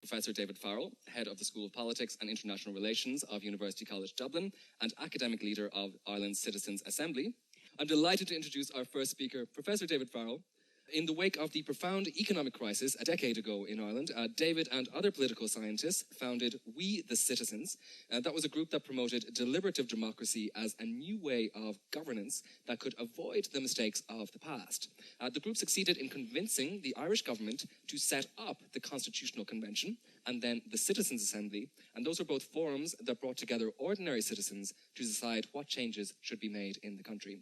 Professor David Farrell, Head of the School of Politics and International Relations of University College Dublin and Academic Leader of Ireland's Citizens' Assembly. I'm delighted to introduce our first speaker, Professor David Farrell. In the wake of the profound economic crisis a decade ago in Ireland, David and other political scientists founded We the Citizens. That was a group that promoted deliberative democracy as a new way of governance that could avoid the mistakes of the past. The group succeeded in convincing the Irish government to set up the Constitutional Convention and then the Citizens' Assembly, and those were both forums that brought together ordinary citizens to decide what changes should be made in the country.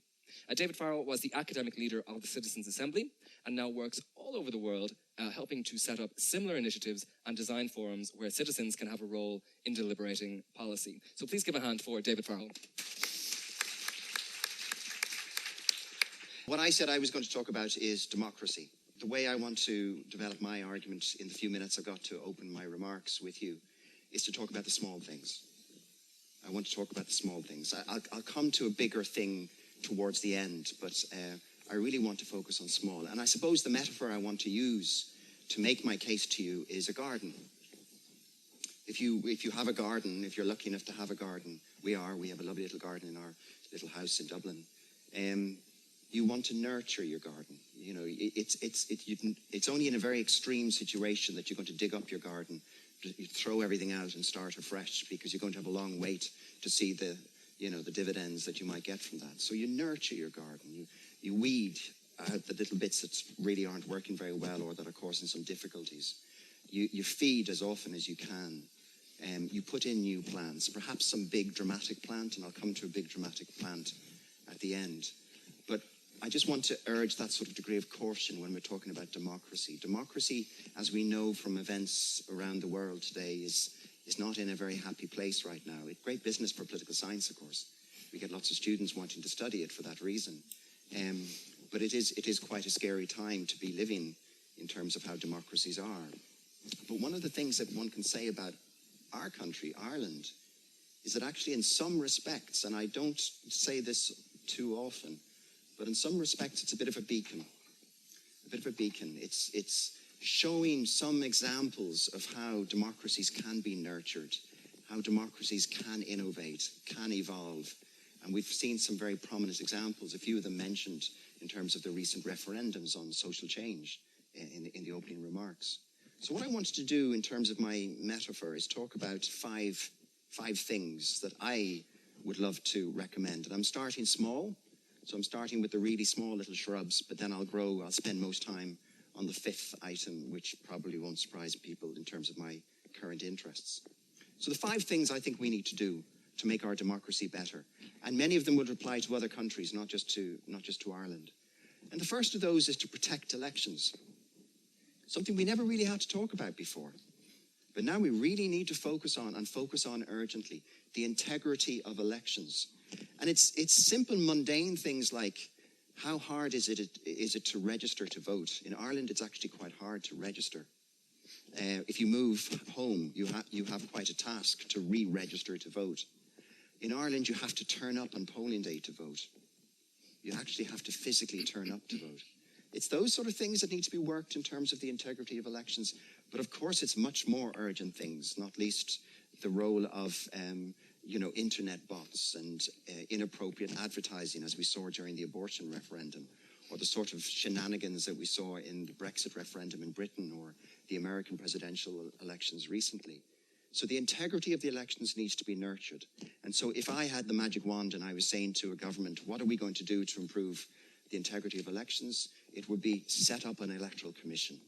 David Farrell was the academic leader of the Citizens' Assembly and now works all over the world helping to set up similar initiatives and design forums where citizens can have a role in deliberating policy. So please give a hand for David Farrell. What I said I was going to talk about is democracy. The way I want to develop my argument in the few minutes I've got to open my remarks with you is to talk about the small things. I want to talk about the small things. I'll come to a bigger thing towards the end, but I really want to focus on small. And I suppose the metaphor I want to use to make my case to you is a garden. If you have a garden, if you're lucky enough to have a garden, we have a lovely little garden in our little house in Dublin. You want to nurture your garden. You know, it's only in a very extreme situation that you're going to dig up your garden, you throw everything out and start afresh, because you're going to have a long wait to see the dividends that you might get from that. So you nurture your garden. You weed out the little bits that really aren't working very well or that are causing some difficulties. You feed as often as you can. You put in new plants, perhaps some big dramatic plant, and I'll come to a big dramatic plant at the end. But I just want to urge that sort of degree of caution when we're talking about democracy. Democracy, as we know from events around the world today, is not in a very happy place right now. It's great business for political science, of course. We get lots of students wanting to study it for that reason. But it is quite a scary time to be living in terms of how democracies are. But one of the things that one can say about our country, Ireland, is that actually in some respects, and I don't say this too often, but in some respects it's a bit of a beacon. A bit of a beacon. It's showing some examples of how democracies can be nurtured, how democracies can innovate, can evolve. And we've seen some very prominent examples, a few of them mentioned in terms of the recent referendums on social change in the opening remarks. So what I wanted to do in terms of my metaphor is talk about five things that I would love to recommend. And I'm starting small, so I'm starting with the really small little shrubs, but then I'll spend most time on the fifth item, which probably won't surprise people in terms of my current interests. So the 5 things I think we need to do to make our democracy better, and many of them would apply to other countries, not just to Ireland. And the first of those is to protect elections, something we never really had to talk about before. But now we really need to focus on urgently, the integrity of elections. And it's simple, mundane things like, how hard is it to register to vote? In Ireland, it's actually quite hard to register. If you move home, you have quite a task to re-register to vote. In Ireland, you have to turn up on polling day to vote. You actually have to physically turn up to vote. It's those sort of things that need to be worked in terms of the integrity of elections. But of course, it's much more urgent things, not least the role of internet bots and inappropriate advertising, as we saw during the abortion referendum, or the sort of shenanigans that we saw in the Brexit referendum in Britain or the American presidential elections recently. So the integrity of the elections needs to be nurtured. And so if I had the magic wand and I was saying to a government, what are we going to do to improve the integrity of elections? It would be set up an electoral commission.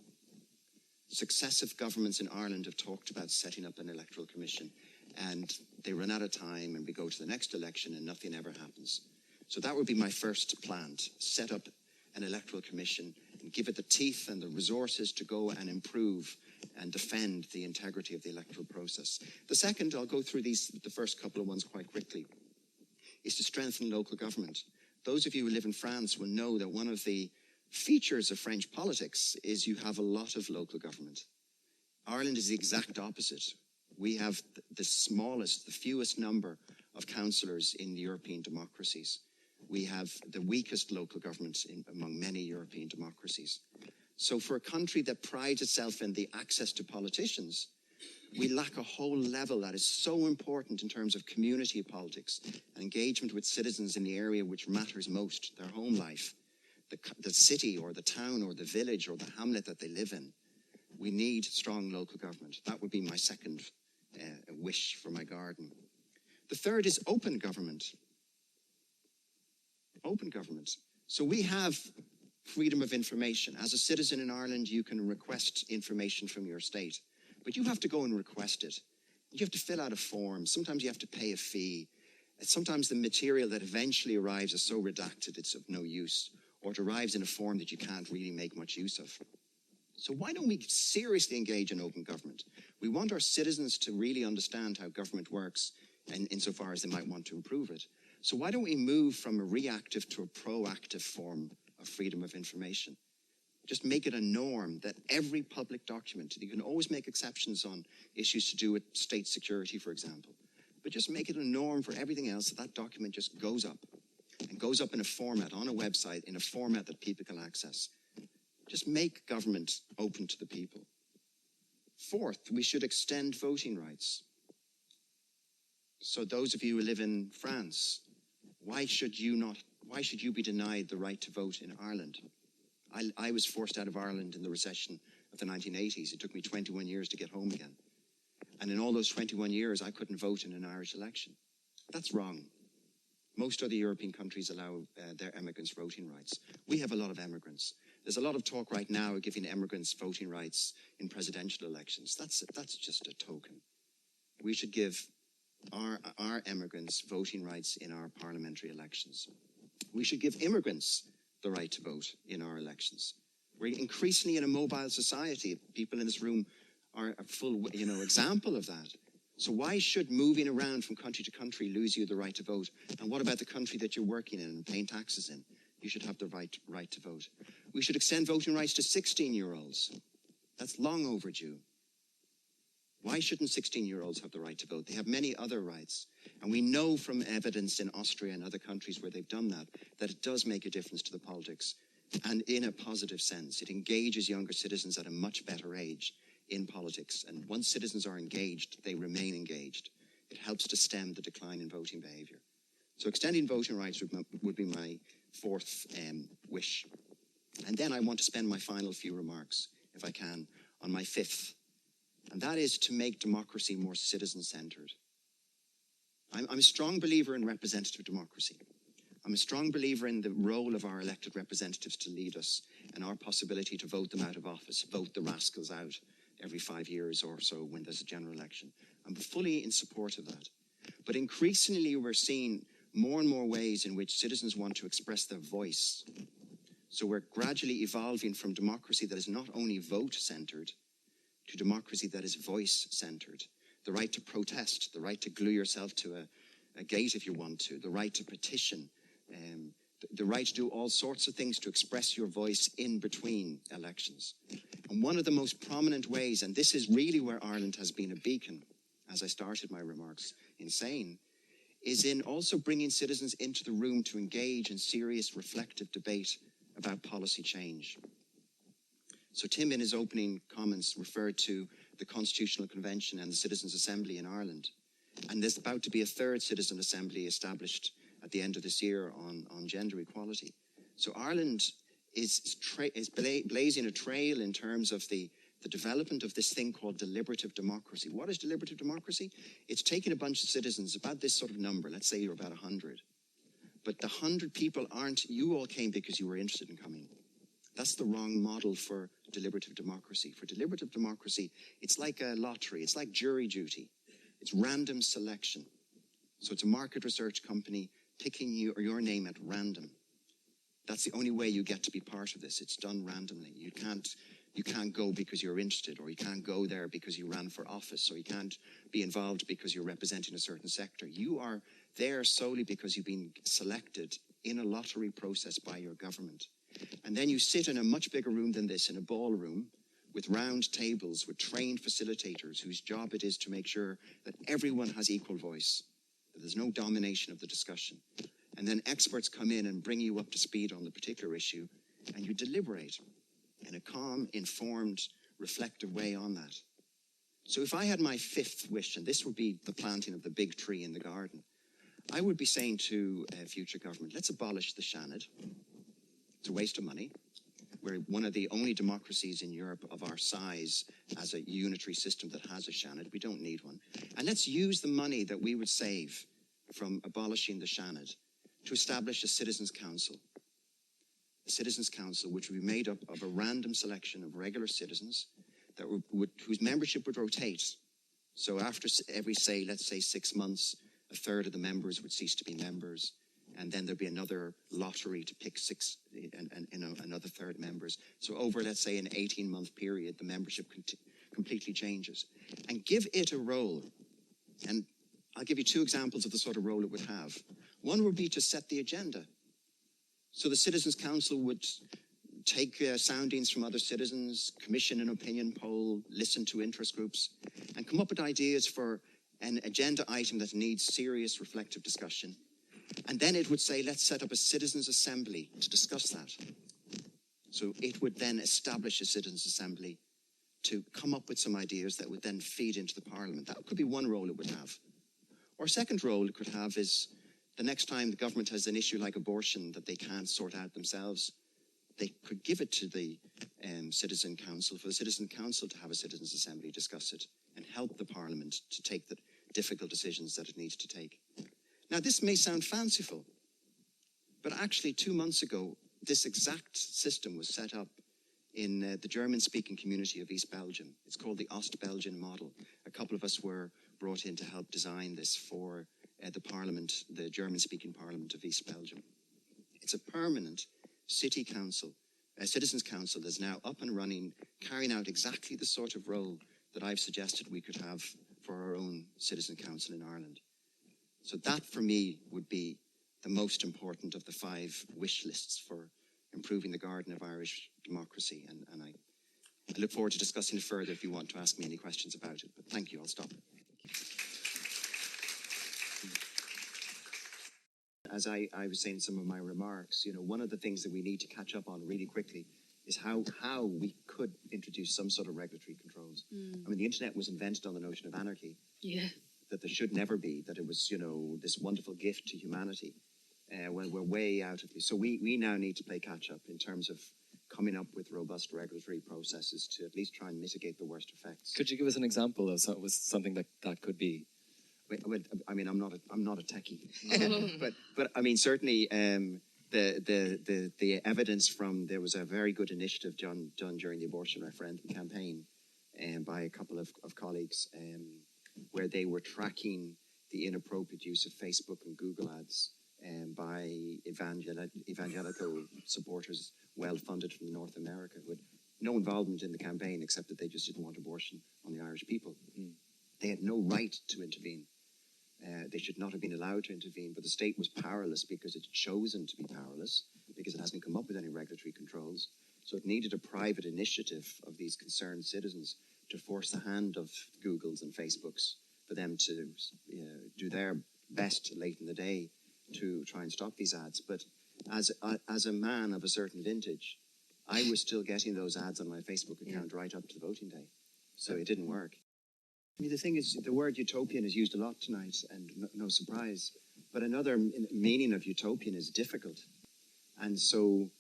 Successive governments in Ireland have talked about setting up an electoral commission, and they run out of time and we go to the next election and nothing ever happens. So that would be my first plan, set up an electoral commission and give it the teeth and the resources to go and improve and defend the integrity of the electoral process. The second, I'll go through the first couple of ones quite quickly, is to strengthen local government. Those of you who live in France will know that one of the features of French politics is you have a lot of local government. Ireland is the exact opposite. We have the fewest number of councillors in the European democracies. We have the weakest local government among many European democracies. So for a country that prides itself in the access to politicians, We lack a whole level that is so important in terms of community politics and engagement with citizens in the area which matters most, their home life, the city or the town or the village or the hamlet that they live in. We need strong local government. That would be my second wish for my garden. The third is open government. Open government. So we have freedom of information. As a citizen in Ireland, you can request information from your state, but you have to go and request it. You have to fill out a form. Sometimes you have to pay a fee. Sometimes the material that eventually arrives is so redacted it's of no use, or it arrives in a form that you can't really make much use of. So why don't we seriously engage in open government? We want our citizens to really understand how government works, and insofar as they might want to improve it. So why don't we move from a reactive to a proactive form of freedom of information? Just make it a norm that every public document, you can always make exceptions on issues to do with state security, for example, but just make it a norm for everything else that document just goes up, and goes up in a format, on a website, in a format that people can access. Just make government open to the people. Fourth, we should extend voting rights. So those of you who live in France, why should you be denied the right to vote in Ireland? I was forced out of Ireland in the recession of the 1980s. It took me 21 years to get home again. And in all those 21 years, I couldn't vote in an Irish election. That's wrong. Most other European countries allow their emigrants voting rights. We have a lot of emigrants. There's a lot of talk right now of giving immigrants voting rights in presidential elections. That's just a token. We should give our immigrants voting rights in our parliamentary elections. We should give immigrants the right to vote in our elections. We're increasingly in a mobile society. People in this room are a full, example of that. So why should moving around from country to country lose you the right to vote? And what about the country that you're working in and paying taxes in? You should have the right to vote. We should extend voting rights to 16-year-olds. That's long overdue. Why shouldn't 16-year-olds have the right to vote? They have many other rights. And we know from evidence in Austria and other countries where they've done that it does make a difference to the politics. And in a positive sense, it engages younger citizens at a much better age in politics. And once citizens are engaged, they remain engaged. It helps to stem the decline in voting behaviour. So extending voting rights would be my fourth wish. And then I want to spend my final few remarks, if I can, on my fifth. And that is to make democracy more citizen-centred. I'm a strong believer in representative democracy. I'm a strong believer in the role of our elected representatives to lead us and our possibility to vote them out of office, vote the rascals out every 5 years or so when there's a general election. I'm fully in support of that. But increasingly we're seeing more and more ways in which citizens want to express their voice. So we're gradually evolving from democracy that is not only vote-centred to democracy that is voice-centred. The right to protest, the right to glue yourself to a gate if you want to, the right to petition, the right to do all sorts of things to express your voice in between elections. And one of the most prominent ways, and this is really where Ireland has been a beacon, as I started my remarks in saying, is in also bringing citizens into the room to engage in serious reflective debate about policy change. So Tim, in his opening comments, referred to the Constitutional Convention and the Citizens' Assembly in Ireland. And there's about to be a third Citizen Assembly established at the end of this year on gender equality. So Ireland is blazing a trail in terms of the development of this thing called deliberative democracy. What is deliberative democracy? It's taking a bunch of citizens, about this sort of number, let's say you're about 100. But the 100 people you all came because you were interested in coming. That's the wrong model for deliberative democracy. For deliberative democracy, it's like a lottery. It's like jury duty. It's random selection. So it's a market research company picking your name at random. That's the only way you get to be part of this. It's done randomly. You can't go because you're interested, or you can't go there because you ran for office, or you can't be involved because you're representing a certain sector. You are there solely because you've been selected in a lottery process by your government. And then you sit in a much bigger room than this, in a ballroom, with round tables, with trained facilitators whose job it is to make sure that everyone has equal voice, that there's no domination of the discussion. And then experts come in and bring you up to speed on the particular issue, and you deliberate in a calm, informed, reflective way on that. So if I had my fifth wish, and this would be the planting of the big tree in the garden, I would be saying to future government, let's abolish the seanad. It's a waste of money. We're one of the only democracies in Europe of our size as a unitary system that has a seanad. We don't need one. And let's use the money that we would save from abolishing the seanad to establish a citizens' council. A citizens' council which would be made up of a random selection of regular citizens that whose membership would rotate. So after every, let's say 6 months, a third of the members would cease to be members. And then there'd be another lottery to pick another third members. So over, let's say, an 18-month period, the membership completely changes. And give it a role. And I'll give you two examples of the sort of role it would have. One would be to set the agenda. So the Citizens' Council would take soundings from other citizens, commission an opinion poll, listen to interest groups, and come up with ideas for an agenda item that needs serious reflective discussion. And then it would say, let's set up a citizens' assembly to discuss that. So it would then establish a citizens' assembly to come up with some ideas that would then feed into the parliament. That could be one role it would have. Or a second role it could have is the next time the government has an issue like abortion that they can't sort out themselves, they could give it to the Citizen Council, for the Citizen Council to have a citizens' assembly discuss it and help the parliament to take the difficult decisions that it needs to take. Now, this may sound fanciful, but actually 2 months ago, this exact system was set up in the German-speaking community of East Belgium. It's called the Ost-Belgian model. A couple of us were brought in to help design this for the parliament, the German-speaking parliament of East Belgium. It's a permanent city council, a citizens' council that's now up and running, carrying out exactly the sort of role that I've suggested we could have for our own citizen council in Ireland. So that, for me, would be the most important of the 5 wish lists for improving the garden of Irish democracy. And I look forward to discussing it further if you want to ask me any questions about it. But thank you, I'll stop. As I was saying in some of my remarks, you know, one of the things that we need to catch up on really quickly is how we could introduce some sort of regulatory controls. I mean, the internet was invented on the notion of anarchy. Yeah. That there should never be, that it was, you know, this wonderful gift to humanity. Well, we're way out of it. So we now need to play catch up in terms of coming up with robust regulatory processes to at least try and mitigate the worst effects. Could you give us an example of something that could be? I mean, I'm not a techie, but I mean, certainly the evidence from, there was a very good initiative done during the abortion referendum campaign by a couple of colleagues where they were tracking the inappropriate use of Facebook and Google ads by evangelical supporters, well-funded from North America, with no involvement in the campaign except that they just didn't want abortion on the Irish people. They had no right to intervene. They should not have been allowed to intervene, but the state was powerless because it had chosen to be powerless, because it hasn't come up with any regulatory controls. So it needed a private initiative of these concerned citizens to force the hand of Googles and Facebooks for them to do their best late in the day to try and stop these ads. But as a man of a certain vintage, I was still getting those ads on my Facebook account right up to the voting day. So it didn't work. I mean, the thing is, the word utopian is used a lot tonight, and no surprise. But another meaning of utopian is difficult. And so,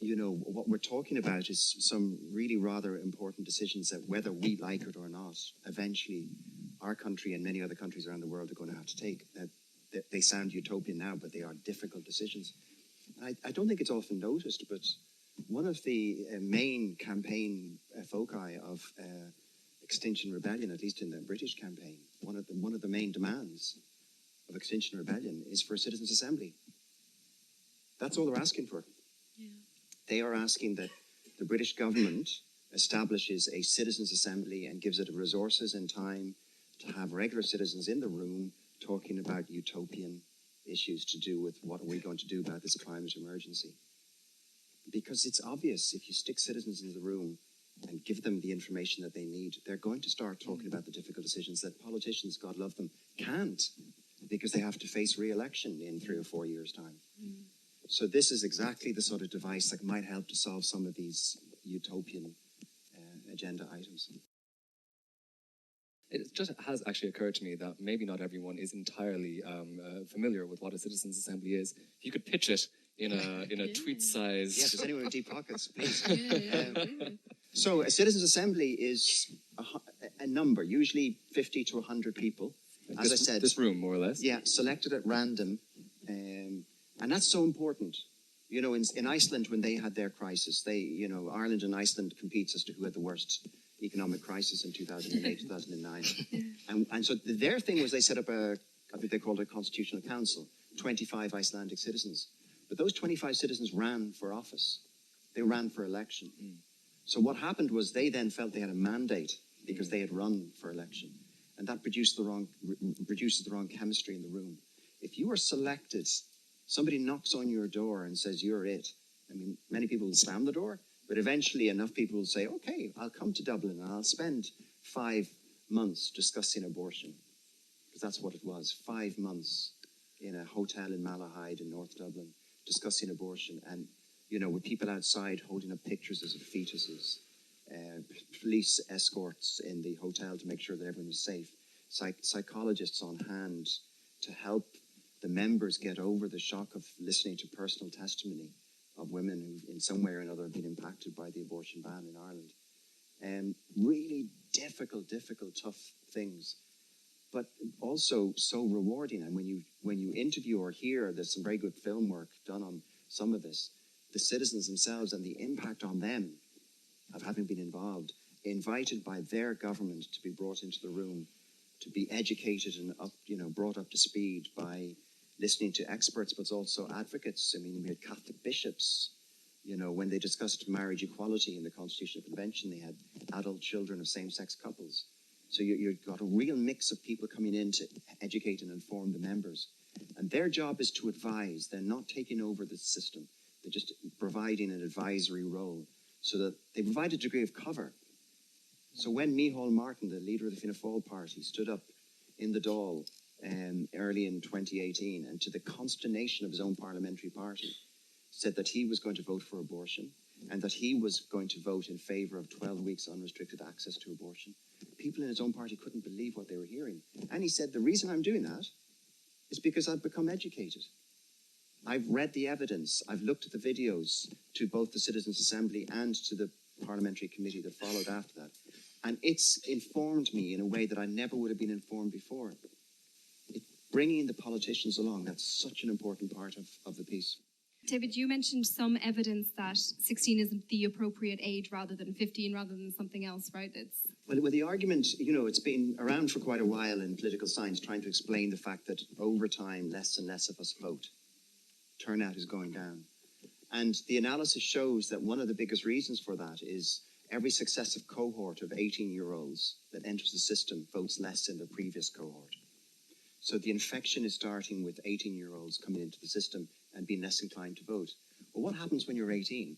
you know, what we're talking about is some really rather important decisions that, whether we like it or not, eventually our country and many other countries around the world are going to have to take. They sound utopian now, but they are difficult decisions. And I don't think it's often noticed, but one of the main campaign foci of Extinction Rebellion, at least in the British campaign, one of the main demands of Extinction Rebellion is for a citizens' assembly. That's all they're asking for. Yeah. They are asking that the British government establishes a citizens' assembly and gives it resources and time to have regular citizens in the room talking about utopian issues to do with what are we going to do about this climate emergency. Because it's obvious, if you stick citizens in the room and give them the information that they need, they're going to start talking about the difficult decisions that politicians, God love them, can't, because they have to face re-election in 3 or 4 years' time. So this is exactly the sort of device that might help to solve some of these utopian agenda items. It just has actually occurred to me that maybe not everyone is entirely familiar with what a citizens' assembly is. If you could pitch it in a tweet-sized... Yes, does anyone with deep pockets, please? So a citizens' assembly is a number, usually 50 to 100 people. As I said, this room, more or less. Yeah, selected at random, and that's so important. You know, in Iceland, when they had their crisis, Ireland and Iceland competes as to who had the worst economic crisis in 2008, 2009. And so their thing was they set up I think they called it a constitutional council, 25 Icelandic citizens. But those 25 citizens ran for office. They ran for election. So what happened was they then felt they had a mandate because they had run for election. And that produces the wrong chemistry in the room. If you are selected, somebody knocks on your door and says, you're it. I mean, many people will slam the door, but eventually enough people will say, okay, I'll come to Dublin and I'll spend 5 months discussing abortion. Because that's what it was, 5 months in a hotel in Malahide in North Dublin, discussing abortion. And, you know, with people outside holding up pictures of fetuses, police escorts in the hotel to make sure that everyone was safe, psychologists on hand to help the members get over the shock of listening to personal testimony of women who in some way or another have been impacted by the abortion ban in Ireland. Really difficult, tough things, but also so rewarding. And when you interview or hear, there's some very good film work done on some of this, the citizens themselves and the impact on them of having been invited by their government to be brought into the room, to be educated and brought up to speed by listening to experts, but also advocates. I mean, we had Catholic bishops, when they discussed marriage equality in the Constitutional Convention, they had adult children of same-sex couples. So you've got a real mix of people coming in to educate and inform the members. And their job is to advise. They're not taking over the system. They're just providing an advisory role so that they provide a degree of cover. So when Micheál Martin, the leader of the Fianna Fáil party, stood up in the Dáil early in 2018 and to the consternation of his own parliamentary party, said that he was going to vote for abortion and that he was going to vote in favour of 12 weeks unrestricted access to abortion, people in his own party couldn't believe what they were hearing. And he said, the reason I'm doing that is because I've become educated. I've read the evidence. I've looked at the videos to both the Citizens' Assembly and to the parliamentary committee that followed after that. And it's informed me in a way that I never would have been informed before. Bringing the politicians along, that's such an important part of the piece. David, you mentioned some evidence that 16 isn't the appropriate age rather than 15, rather than something else, right? Well, the argument, it's been around for quite a while in political science, trying to explain the fact that over time, less and less of us vote. Turnout is going down. And the analysis shows that one of the biggest reasons for that is every successive cohort of 18-year-olds that enters the system votes less than the previous cohort. So the infection is starting with 18-year-olds coming into the system and being less inclined to vote. Well, what happens when you're 18?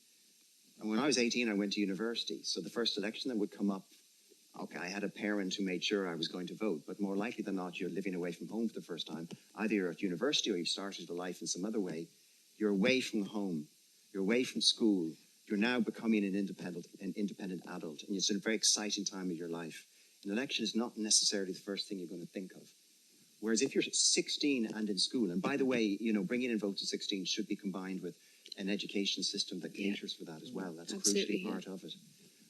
And when I was 18, I went to university. So the first election that would come up, okay, I had a parent who made sure I was going to vote. But more likely than not, you're living away from home for the first time. Either you're at university or you've started a life in some other way. You're away from home. You're away from school. You're now becoming an independent adult. And it's a very exciting time of your life. An election is not necessarily the first thing you're going to think of. Whereas if you're 16 and in school, and by the way, bringing in votes at 16 should be combined with an education system that caters for that as well. That's crucially part of it.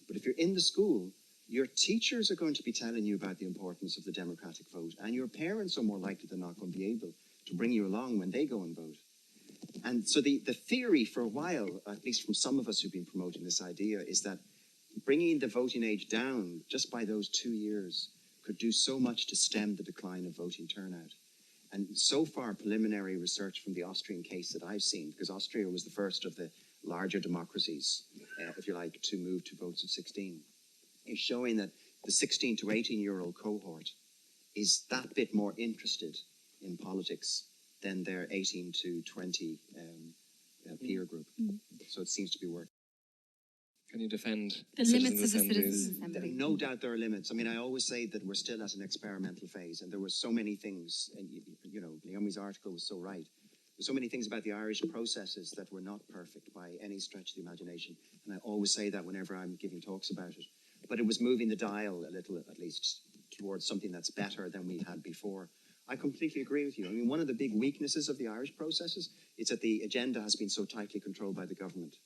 But if you're in the school, your teachers are going to be telling you about the importance of the democratic vote, and your parents are more likely than not going to be able to bring you along when they go and vote. And so the theory for a while, at least from some of us who've been promoting this idea, is that bringing the voting age down just by those 2 years could do so much to stem the decline of voting turnout. And so far, preliminary research from the Austrian case that I've seen, because Austria was the first of the larger democracies, if you like, to move to votes of 16, is showing that the 16 to 18-year-old cohort is that bit more interested in politics than their 18 to 20 peer group. So it seems to be working. Can you defend the limits of the Citizens' Assembly? No doubt there are limits. I mean, I always say that we're still at an experimental phase, and there were so many things, and Naomi's article was so right. There's so many things about the Irish processes that were not perfect by any stretch of the imagination, and I always say that whenever I'm giving talks about it. But it was moving the dial a little, at least, towards something that's better than we had before. I completely agree with you. I mean, one of the big weaknesses of the Irish processes is that the agenda has been so tightly controlled by the government.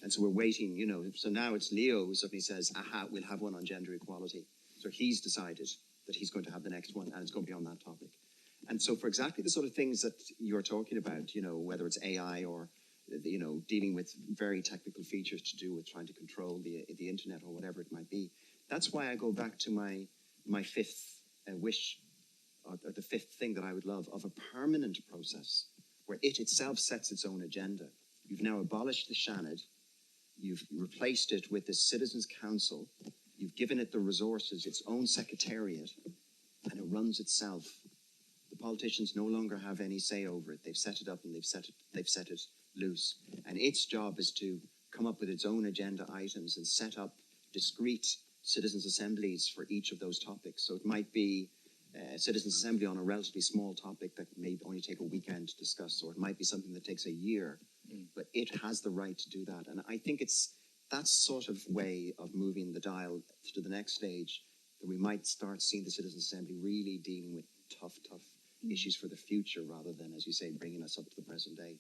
And so we're waiting, so now it's Leo who suddenly says, aha, we'll have one on gender equality. So he's decided that he's going to have the next one, and it's going to be on that topic. And so for exactly the sort of things that you're talking about, whether it's AI or, dealing with very technical features to do with trying to control the internet or whatever it might be, that's why I go back to my fifth wish, or the fifth thing that I would love, of a permanent process where it itself sets its own agenda. You've now abolished the Seanad, you've replaced it with the Citizens' Council, you've given it the resources, its own secretariat, and it runs itself. The politicians no longer have any say over it. They've set it up and they've set it loose. And its job is to come up with its own agenda items and set up discrete citizens' assemblies for each of those topics. So it might be a citizens' assembly on a relatively small topic that may only take a weekend to discuss, or it might be something that takes a year. But it has the right to do that. And I think it's that sort of way of moving the dial to the next stage that we might start seeing the Citizens' Assembly really dealing with tough issues for the future rather than, as you say, bringing us up to the present day.